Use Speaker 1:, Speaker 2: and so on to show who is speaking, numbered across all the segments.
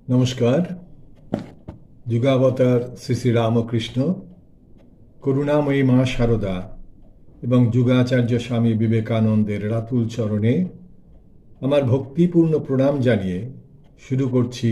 Speaker 1: নমস্কার। যুগাবতার শ্রী শ্রী রামকৃষ্ণ, করুণাময়ী মা শারদা এবং যুগাচার্য স্বামী বিবেকানন্দের রাতুল চরণে আমার ভক্তিপূর্ণ প্রণাম জানিয়ে শুরু করছি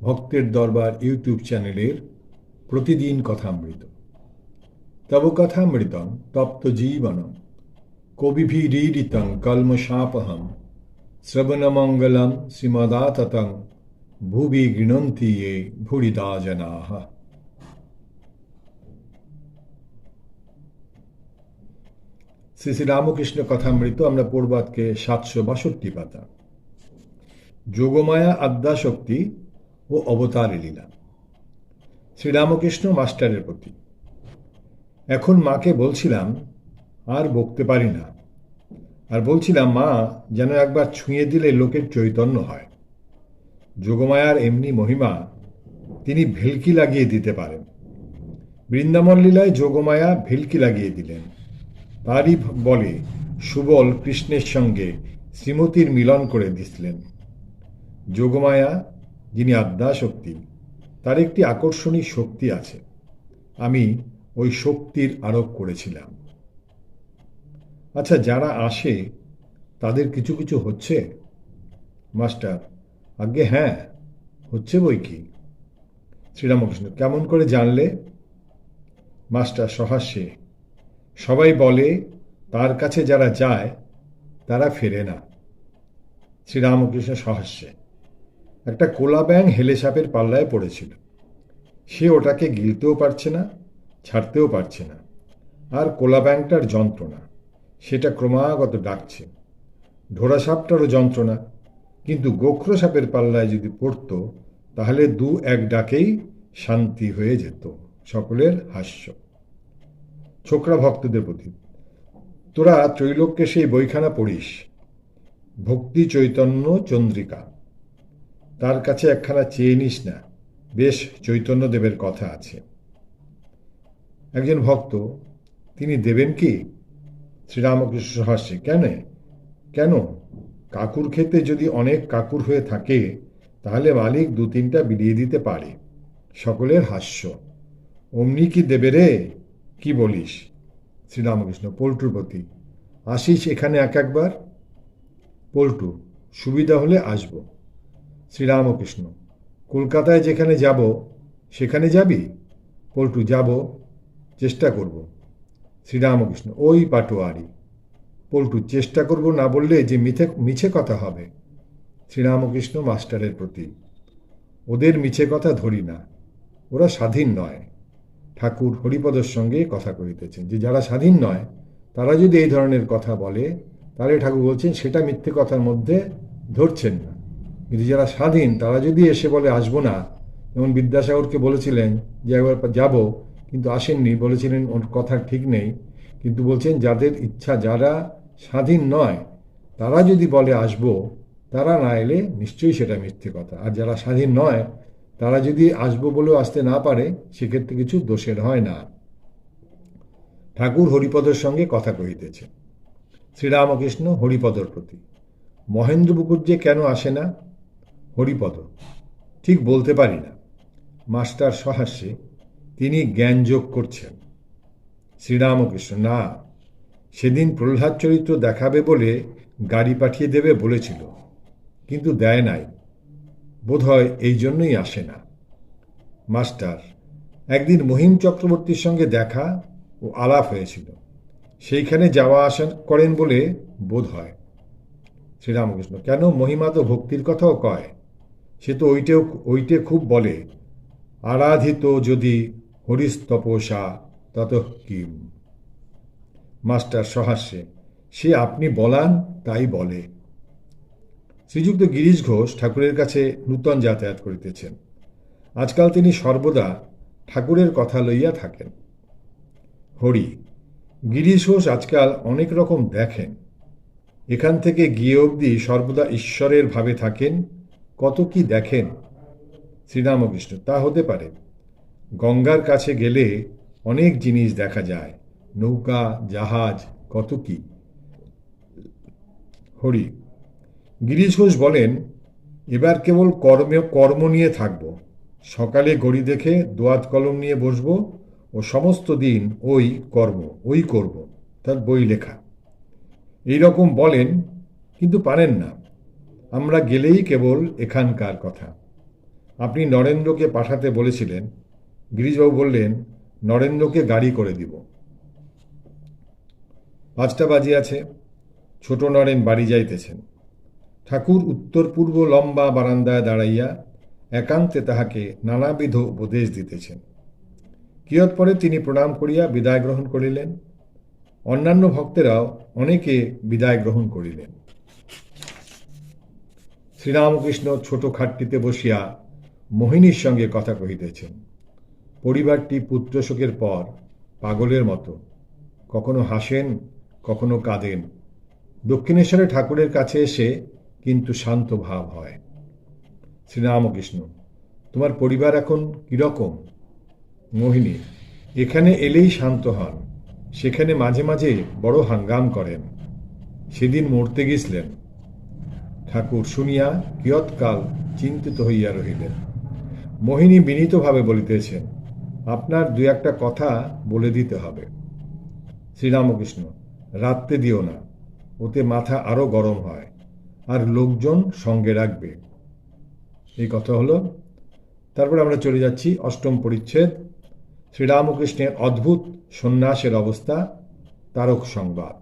Speaker 1: ভক্তের দরবার ইউটিউব চ্যানেলের প্রতিদিন কথামৃত। তব কথামৃতং তপ্ত জীবনম কবিভিরীডিতং কল্মষাপহম শ্রবণমঙ্গলম শ্রীমদাততং ভুবি গৃণন্তি ये ভুরিদা জনাঃ। শ্রী শ্রী রামকৃষ্ণ কথামৃত আমরা পড়ব আজকে 762 পাতা। যোগমায়া আদ্যাশক্তি ও অবতার লীলা। শ্রীরামকৃষ্ণ মাস্টারের প্রতি। এখন মাকে বলছিলাম আর বকতে পারি না, আর বলছিলাম মা যেন একবার ছুঁয়ে দিলে লোকের চৈতন্য হয়। যোগমায়ার এমনি মহিমা, তিনি ভেলকি লাগিয়ে দিতে পারেন। বৃন্দাবন লীলায় যোগমায়া ভেলকি লাগিয়ে দিলেন। তারই বলে সুবল কৃষ্ণের সঙ্গে শ্রীমতীর মিলন করে দিছিলেন। যোগমায়া, যিনি আদ্যাশক্তি, তার একটি আকর্ষণী শক্তি আছে। আমি ওই শক্তির আরোপ করেছিলাম। আচ্ছা, যারা আসে তাদের কিছু কিছু হচ্ছে? মাস্টার: আজ্ঞে হ্যাঁ, হচ্ছে বই কি। শ্রীরামকৃষ্ণ: কেমন করে জানলে? মাস্টার সহাস্যে: সবাই বলে তার কাছে যারা যায় তারা ফেরে না। শ্রীরামকৃষ্ণ সহাস্যে: একটা কোলা ব্যাঙ হেলে সাপের পাল্লায় পড়েছিল। সে ওটাকে গিলতেও পারছে না, ছাড়তেও পারছে না। আর কোলা ব্যাঙটার যন্ত্রণা, সেটা ক্রমাগত ডাকছে। ঢোড়া সাপটারও যন্ত্রণা, কিন্তু গোখরো সাপের পাল্লায় যদি পড়ত তাহলে দু এক ডাকেই শান্তি হয়ে যেত। সকলের হাস্য। ছোকরা ভক্তদের প্রতি: তোরা ত্রৈলোক্যে সেই বইখানা পড়িস, ভক্তি চৈতন্য চন্দ্রিকা। তার কাছে একখানা চেয়ে নিস না, বেশ চৈতন্যদেবের কথা আছে। একজন ভক্ত: তিনি দেবেন কি? শ্রীরামকৃষ্ণ হাস্যে: কেন? কাকুর ক্ষেতে যদি অনেক কাকুর হয়ে থাকে তাহলে মালিক দু তিনটা বিলিয়ে দিতে পারে। সকলের হাস্য। অমনি কি দেবে রে? কি বলিস? শ্রীরামকৃষ্ণ পল্টুর প্রতি: আসিস এখানে একবার। পল্টু: সুবিধা হলে আসব। শ্রীরামকৃষ্ণ: কলকাতায় যেখানে যাব সেখানে যাবি? পল্টু: যাব, চেষ্টা করব। শ্রীরামকৃষ্ণ: ওই পাটোয়ারি। পল্টু: চেষ্টা করব না বললে যে মিছে কথা হবে। শ্রীরামকৃষ্ণ মাস্টারের প্রতি: ওদের মিছে কথা ধরি না, ওরা স্বাধীন নয়। ঠাকুর হরিপদর সঙ্গে কথা কহিতেছেন যে যারা স্বাধীন নয় তারা যদি এই ধরনের কথা বলে তাহলে ঠাকুর বলছেন সেটা মিথ্যে কথার মধ্যে ধরছেন না। কিন্তু যারা স্বাধীন তারা যদি এসে বলে আসবো না, যেমন বিদ্যাসাগরকে বলেছিলেন যে একবার যাব কিন্তু আসেননি, বলেছিলেন ওর কথা ঠিক নেই, কিন্তু বলছেন যাদের ইচ্ছা, যারা স্বাধীন নয় তারা যদি বলে আসবো, তারা না এলে নিশ্চয়ই সেটা মিথ্যে কথা। আর যারা স্বাধীন নয় তারা যদি আসবো বলেও আসতে না পারে সেক্ষেত্রে কিছু দোষের হয় না। ঠাকুর হরিপদর সঙ্গে কথা কহিতেছে। শ্রীরামকৃষ্ণ হরিপদর প্রতি: মহেন্দ্র মুখুজ্জে কেন আসে না? হরিপদ: ঠিক বলতে পারি না। মাস্টার সহাস্যে: তিনি জ্ঞান যোগ করছেন। শ্রীরামকৃষ্ণ: না, সেদিন প্রহ্লাদ চরিত্র দেখাবে বলে গাড়ি পাঠিয়ে দেবে বলেছিল, কিন্তু দেয় নাই, বোধহয় এই জন্যই আসে না। মাস্টার: একদিন মহিম চক্রবর্তীর সঙ্গে দেখা ও আলাপ হয়েছিল, সেইখানে যাওয়া আসা করেন বলে বোধ হয়। শ্রীরামকৃষ্ণ: কেন, মহিমা তো ভক্তির কথাও কয়। সে তো ওইটে খুব বলে, আরাধিত যদি হরিস্তপসা তত কিম। মাস্টার সহাস্যে: সে আপনি বলান তাই বলে। শ্রীযুক্ত গিরিশ ঘোষ ঠাকুরের কাছে নূতন যাতায়াত করিতেছেন। আজকাল তিনি সর্বদা ঠাকুরের কথা লইয়া থাকেন। হরি: গিরিশ ঘোষ আজকাল অনেক রকম দেখেন, এখান থেকে গিয়ে অবধি সর্বদা ঈশ্বরের ভাবে থাকেন, কত কি দেখেন। শ্রীরামকৃষ্ণ: তা হতে পারে। গঙ্গার কাছে গেলে অনেক জিনিস দেখা যায়, নৌকা, জাহাজ, কত কি। হরি: গিরিশ ঘোষ বলেন এবার কেবল কর্ম নিয়ে থাকব। সকালে ঘড়ি দেখে দোয়াত কলম নিয়ে বসব ও সমস্ত দিন ওই করব, তার বই লেখা। এই রকম বলেন, কিন্তু পারেন না। আমরা গেলেই কেবল এখানকার কথা। আপনি নরেন্দ্রকে পাঠাতে বলেছিলেন। গিরিশবাবু বললেন, নরেন্দ্রকে গাড়ি করে দিব। 5টা বাজিয়াছে। ছোট নরেন বাড়ি যাইতেছেন। ঠাকুর উত্তর পূর্ব লম্বা বারান্দায় দাঁড়াইয়া একান্তে তাহাকে নানাবিধ উপদেশ দিতেছেন। কিয়ৎ পরে তিনি প্রণাম করিয়া বিদায় গ্রহণ করিলেন। অন্যান্য ভক্তেরাও অনেকে বিদায় গ্রহণ করিলেন। শ্রীরামকৃষ্ণ ছোট খাটটিতে বসিয়া মোহিনীর সঙ্গে কথা কহিতেছেন। পরিবারটি পুত্রশোকের পর পাগলের মতো, কখনো হাসেন, কখনো কাঁদেন। দক্ষিণেশ্বরে ঠাকুরের কাছে এসে কিন্তু শান্ত ভাব হয়। শ্রীরামকৃষ্ণ, তোমার পরিবার এখন কিরকম? মোহিনী, এখানে এলেই শান্ত হন, সেখানে মাঝে মাঝে বড় হাঙ্গাম করেন। সেদিন মরতে গেছিলেন। ঠাকুর শুনিয়া কিয়ৎকাল চিন্তিত হইয়া রহিলেন। মোহিনী বিনীতভাবে বলিতেছেন, আপনার 2-1টা কথা বলে দিতে হবে। শ্রীরামকৃষ্ণ, রাত্রে দিও না, ওতে মাথা আরো গরম হয়, আর লোকজন সঙ্গে রাখবে। এই কথা হলো। তারপর আমরা চলে যাচ্ছি 8ম পরিচ্ছেদ, শ্রীরামকৃষ্ণের অদ্ভুত সন্ন্যাসের অবস্থা, তারক সংবাদ।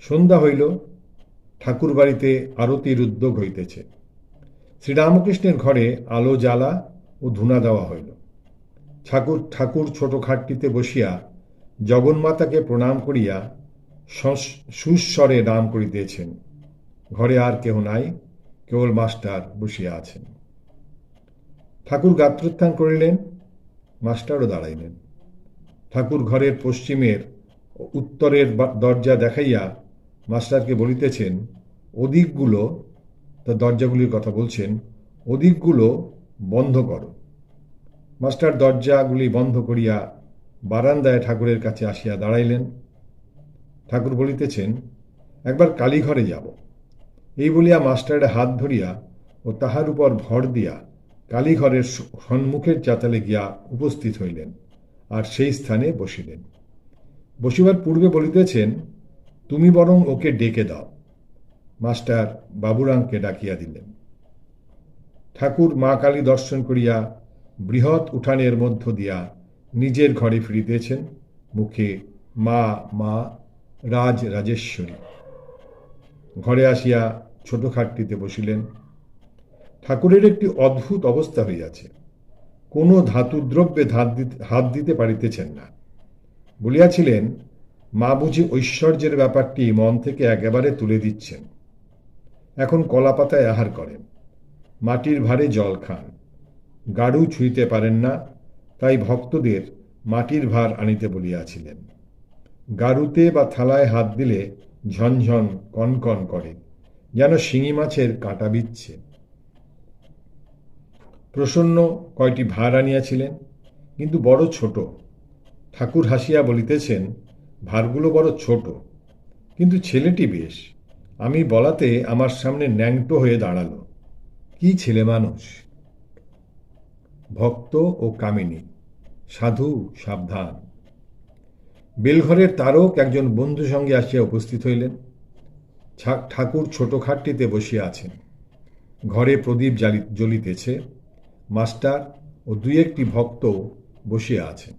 Speaker 1: সন্ধ্যা হইল। ঠাকুর বাড়িতে আরতির উদ্যোগ হইতেছে। শ্রীরামকৃষ্ণের ঘরে আলো জ্বালা ও ধূনা দেওয়া হইল। ঠাকুর ছোট খাটটিতে বসিয়া জগন্মাতাকে প্রণাম করিয়া সুস্বরে নাম করিতেছেন। ঘরে আর কেহ নাই, কেবল মাস্টার বসিয়া আছেন। ঠাকুর গাত্রোত্থান করিলেন, মাস্টারও দাঁড়াইলেন। ঠাকুর ঘরের পশ্চিমের উত্তরের দরজা দেখাইয়া মাস্টারকে বলিতেছেন, ওদিকগুলো, তার দরজাগুলির কথা বলছেন, ওদিকগুলো বন্ধ করো। মাস্টার দরজাগুলি বন্ধ করিয়া বারান্দায় ঠাকুরের কাছে আসিয়া দাঁড়াইলেন। ঠাকুর বলিতেছেন, একবার কালীঘরে যাব। এই বলিয়া মাস্টারের হাত ধরিয়া ও তাহার উপর ভর দিয়া কালীঘরের সম্মুখের চাতালে গিয়া উপস্থিত হইলেন, আর সেই স্থানে বসিলেন। বসিবার পূর্বে বলিতেছেন, তুমি বরং ওকে ডেকে দাও। মাস্টার বাবুরামকে ডাকিয়া দিলেন। ঠাকুর মা কালী দর্শন করিয়া বৃহৎ উঠানের মধ্য দিয়া নিজের ঘরে ফিরিতেছেন, মুখে মা মা রাজেশ্বরী। ঘরে আসিয়া ছোট খাটটিতে বসিলেন। ঠাকুরের একটি অদ্ভুত অবস্থা হইয়াছে। কোনো ধাতুদ্রব্যে হাত দিতে পারিতেছেন না। বলিয়াছিলেন, মা বুঝি ঐশ্বর্যের ব্যাপারটি মন থেকে একেবারে তুলে দিচ্ছেন। এখন কলাপাতায় আহার করেন, মাটির ভারে জল খান, গাড়ু ছুঁইতে পারেন না, তাই ভক্তদের মাটির ভার আনিতে বলিয়াছিলেন। গাড়ুতে বা থালায় হাত দিলে ঝনঝন কনকন করে, যেন শিঙি মাছের কাঁটা বিচ্ছে। প্রসন্ন কয়টি ভার আনিয়াছিলেন, কিন্তু বড় ছোট। ঠাকুর হাসিয়া বলিতেছেন, ভারগুলো বড় ছোট, কিন্তু ছেলেটি বেশ। আমি বলাতে আমার সামনে ন্যাংটো হয়ে দাঁড়াল। কি ছেলে মানুষ! ভক্ত ও কামিনী, সাধু সাবধান। বেলঘরের তারক একজন বন্ধু সঙ্গে আসিয়া উপস্থিত হইলেন। ঠাকুর ছোট খাটটিতে বসিয়া আছেন। ঘরে প্রদীপ জ্বলিতেছে। মাস্টার ও 2-1টি ভক্ত বসিয়া আছেন।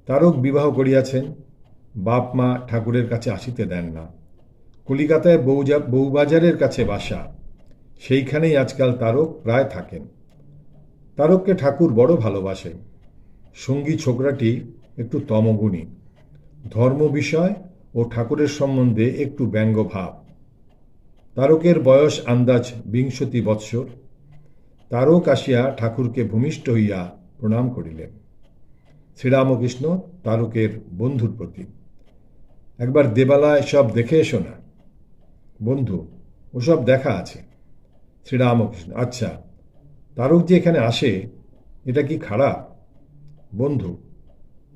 Speaker 1: তারক বিবাহ করিয়াছেন। বাপ মা ঠাকুরের কাছে আসিতে দেন না। কলিকাতায় বউবাজারের কাছে বাসা, সেইখানেই আজকাল তারক প্রায় থাকেন। তারককে ঠাকুর বড় ভালোবাসেন। সঙ্গী ছোকরাটি একটু তমগুণী, ধর্ম বিষয় ও ঠাকুরের সম্বন্ধে একটু ব্যঙ্গ ভাব। তারকের বয়স আন্দাজ 20 বৎসর। তারক আসিয়া ঠাকুরকে ভূমিষ্ঠ হইয়া প্রণাম করিলেন। শ্রীরামকৃষ্ণ তারকের বন্ধুর প্রতি, একবার দেবালয় সব দেখে এসো না। বন্ধু, ওসব দেখা আছে। শ্রীরামকৃষ্ণ, আচ্ছা, তারক যে এখানে আসে, এটা কি খারাপ? বন্ধু,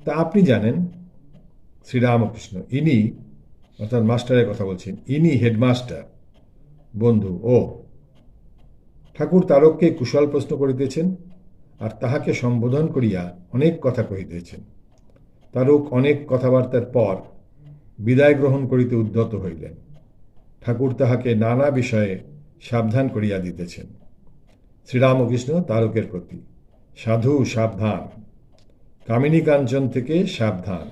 Speaker 1: তা আপনি জানেন। শ্রীরামকৃষ্ণ, ইনি, অর্থাৎ মাস্টারের কথা বলছেন, ইনি হেডমাস্টার। বন্ধু, ও, ঠাকুর তারককে কুশল প্রশ্ন করিতেছেন, আর তাহাকে সম্বোধন করিয়া অনেক কথা কহিতেছেন। তারক অনেক কথাবার্তার পর বিদায় গ্রহণ করিতে উদ্যত হইলেন। ঠাকুর তাহাকে নানা বিষয়ে সাবধান করিয়া দিতেছেন। শ্রীরামকৃষ্ণ তারকের প্রতি, সাধু সাবধান, কামিনী কাঞ্চন থেকে সাবধান।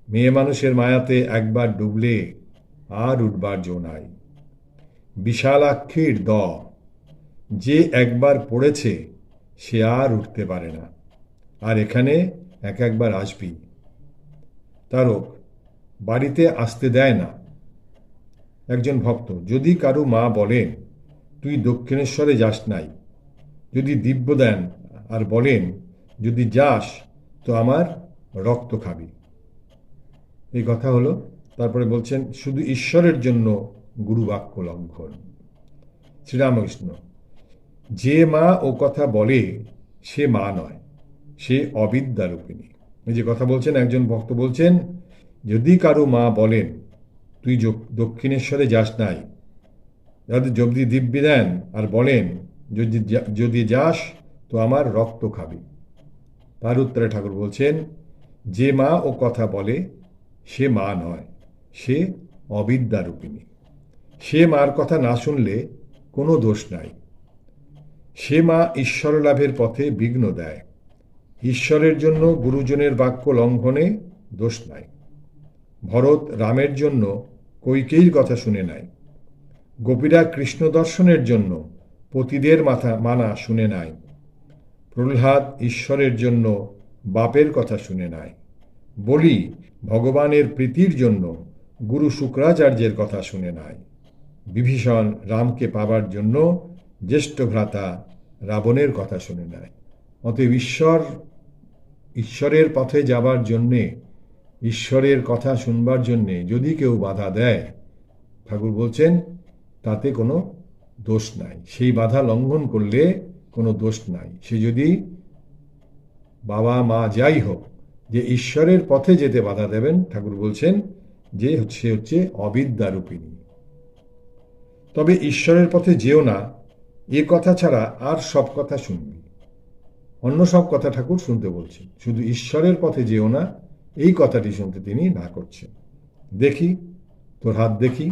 Speaker 1: মেয়ে মানুষের মায়াতে একবার ডুবলে আর উঠবার জো নাই। বিশালাক্ষীর দ, যে একবার পড়েছে সে আর উঠতে পারে না, আর এখানে একবার আসবি। তারক, বাড়িতে আসতে দেয় না। একজন ভক্ত, যদি কারু মা বলেন তুই দক্ষিণেশ্বরে যাস নাই, যদি দিব্য দেন আর বলেন যদি যাস তো আমার রক্ত খাবি। এই কথা হলো। তারপরে বলছেন শুধু ঈশ্বরের জন্য গুরুবাক্য লঙ্ঘন। শ্রীরামকৃষ্ণ, যে মা ও কথা বলে সে মা নয়, সে অবিদ্যারূপিণী। এই যে কথা বলছেন, একজন ভক্ত বলছেন যদি কারু মা বলেন তুই দক্ষিণেশ্বরে যাস নাই, যদি দিব্যি দেন আর বলেন যদি যাস তো আমার রক্ত খাবি। তার উত্তরে ঠাকুর বলছেন যে মা ও কথা বলে সে মা নয়, সে অবিদ্যারূপিণী। সে মার কথা না শুনলে কোনো দোষ নাই। সে মা ঈশ্বর লাভের পথে বিঘ্ন দেয়। ঈশ্বরের জন্য গুরুজনের বাক্য লঙ্ঘনে দোষ নাই। ভরত রামের জন্য কৈকেয়ীর কথা শুনে নাই। গোপীরা কৃষ্ণ দর্শনের জন্য পতিদের মানা শুনে নাই। প্রহ্লাদ ঈশ্বরের জন্য বাপের কথা শুনে নাই। বলি ভগবানের প্রীতির জন্য গুরু শুক্রাচার্যের কথা শুনে নাই। বিভীষণ রামকে পাবার জন্য জ্যেষ্ঠ ভ্রাতা রাবণের কথা শুনে নাই। অতএব ঈশ্বরের পথে যাবার জন্যে, ঈশ্বরের কথা শুনবার জন্যে যদি কেউ বাধা দেয়, ঠাকুর বলছেন তাতে কোনো দোষ নাই। সেই বাধা লঙ্ঘন করলে কোনো দোষ নাই। সে যদি বাবা মা যাই হোক, যে ঈশ্বরের পথে যেতে বাধা দেবেন, ঠাকুর বলছেন যে সে হচ্ছে অবিদ্যারূপিণী। তবে ঈশ্বরের পথে যেও না এ কথা ছাড়া আর সব কথা শুনবি। অন্য সব কথা ঠাকুর শুনতে বলছেন, শুধু ঈশ্বরের পথে যেও না এই কথাটি শুনতে তিনি না করছেন। দেখি তোর হাত দেখি।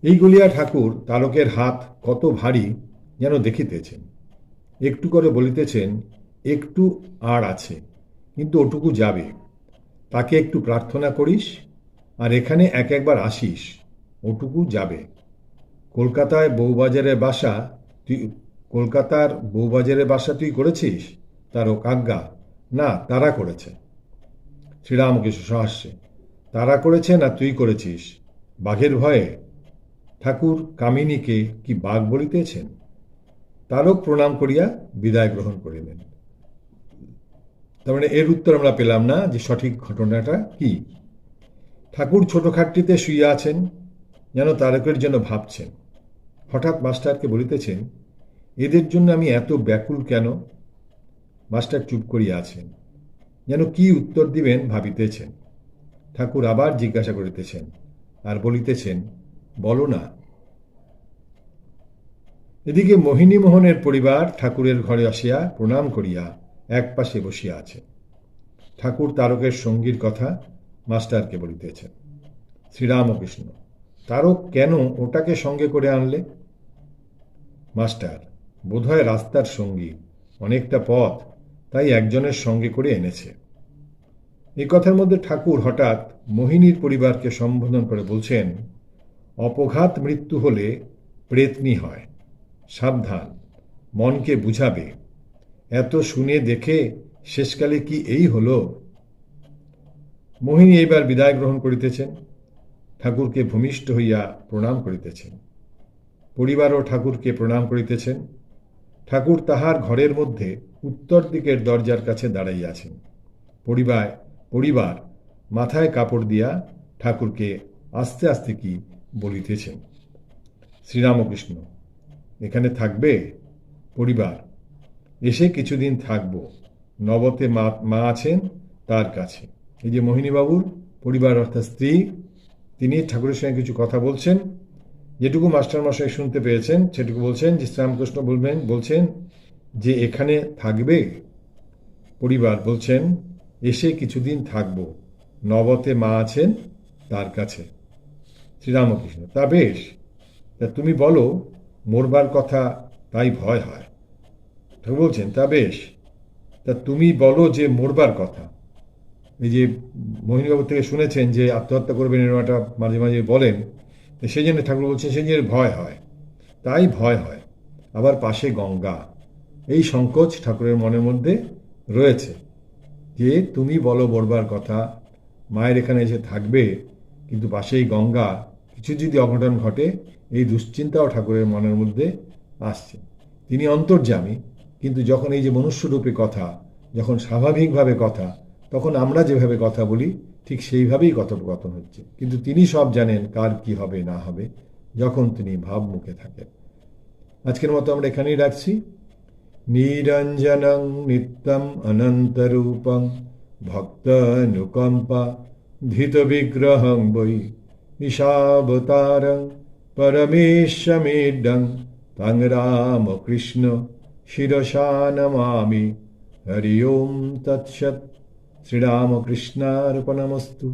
Speaker 1: এই গলিয়া ঠাকুর তারকের হাত কত ভারী যেন দেখিতেছেন। একটু করে বলিতেছেন একটু আর আছে, কিন্তু ওটুকু যাবে। তাকে একটু প্রার্থনা করিস আর এখানে একবার আসিস, ওটুকু যাবে। কলকাতার বউবাজারে বাসা তুই করেছিস? তারক, আজ্ঞা না, তারা করেছে। শ্রীরামকৃষ্ণ সহাস্যে, তারা করেছে না তুই করেছিস? বাঘের ভয়ে? ঠাকুর কামিনীকে কি বাঘ বলিতেছেন? তারক প্রণাম করিয়া বিদায় গ্রহণ করিলেন। তার মানে এর উত্তর আমরা পেলাম না যে সঠিক ঘটনাটা কি। ঠাকুর ছোট খাটটিতে শুইয়া আছেন, যেন তারকের জন্য ভাবছেন। হঠাৎ মাস্টারকে বলিতেছেন, এদের জন্য আমি এত ব্যাকুল কেন? মাস্টার চুপ করিয়া আছেন, যেন কি উত্তর দিবেন ভাবিতেছেন। ঠাকুর আবার জিজ্ঞাসা করিতেছেন আর বলিতেছেন, বলো না। এদিকে মোহিনীমোহনের পরিবার ঠাকুরের ঘরে আসিয়া প্রণাম করিয়া এক পাশে বসিয়া আছে। ঠাকুর তারকের সঙ্গীর কথা মাস্টারকে বলিতেছেন। শ্রীরামকৃষ্ণ, তারক কেন ওটাকে সঙ্গে করে আনলে? মাস্টার, বোধহয় রাস্তার সঙ্গী, অনেকটা পথ, তাই একজনের সঙ্গে করে এনেছে। এই কথার মধ্যে ঠাকুর হঠাৎ মোহিনীর পরিবারকে সম্বোধন করে বলছেন, অপঘাত মৃত্যু হলে প্রেতনি হয়, সাবধান, মনকে বুঝাবে। এত শুনে দেখে শেষকালে কি এই হলো? মোহিনী এইবার বিদায় গ্রহণ করিতেছেন, ঠাকুরকে ভূমিষ্ঠ হইয়া প্রণাম করিতেছেন। পরিবারও ঠাকুরকে প্রণাম করিতেছেন। ঠাকুর তাহার ঘরের মধ্যে উত্তর দিকের দরজার কাছে দাঁড়াইয়াছেন। পরিবার মাথায় কাপড় দিয়া ঠাকুরকে আস্তে আস্তে কি বলিতেছেন। শ্রীরামকৃষ্ণ, এখানে থাকবে? পরিবার, এসে কিছুদিন থাকব। নবতে মা আছেন তার কাছে। এই যে মোহিনীবাবুর পরিবার অর্থাৎ স্ত্রী, তিনি ঠাকুরের সঙ্গে কিছু কথা বলছেন, যেটুকু মাস্টারমশাই শুনতে পেয়েছেন সেটুকু বলছেন যে শ্রীরামকৃষ্ণ বলছেন যে এখানে থাকবে পরিবার, বলছেন এসে কিছুদিন থাকবো, নবতে মা আছেন তার কাছে। শ্রীরামকৃষ্ণ: তা বেশ, তা তুমি বলো মরবার কথা, তাই ভয় হয়। ঠাকুর বলছেন: তা বেশ, তা তুমি বলো যে মরবার কথা। এই যে মোহিনীবাবুর থেকে শুনেছেন যে আত্মহত্যা করবেন এরকম একটা মাঝে মাঝে বলেন, সেই জন্য ঠাকুর বলছেন সেই জন্য ভয় হয়, তাই ভয় হয়। আবার পাশে গঙ্গা, এই সংকোচ ঠাকুরের মনের মধ্যে রয়েছে যে তুমি বলো মরবার কথা, মায়ের এখানে এসে থাকবে, কিন্তু পাশেই গঙ্গা, কিছু যদি অঘটন ঘটে, এই দুশ্চিন্তাও ঠাকুরের মনের মধ্যে আসছে। তিনি অন্তর্যামী, কিন্তু যখন এই যে মনুষ্যরূপে কথা, যখন স্বাভাবিকভাবে কথা, তখন আমরা যেভাবে কথা বলি ঠিক সেইভাবেই কথোপকথন হচ্ছে, কিন্তু তিনি সব জানেন কার কি হবে না হবে যখন তিনি ভাবমুখে থাকেন। আজকের মতো আমরা এখানেই রাখছি। নিরঞ্জনং নিত্যম অনন্তরূপং ভক্তানুকম্পা ধৃতবিগ্রহং বৈ ঈশাবতারং পরমেশ্বমেড্ডং তং রামকৃষ্ণ শিরসা নমামি। হরি ওম তৎসৎ। শ্রীরামকৃষ্ণার্পণমস্তু।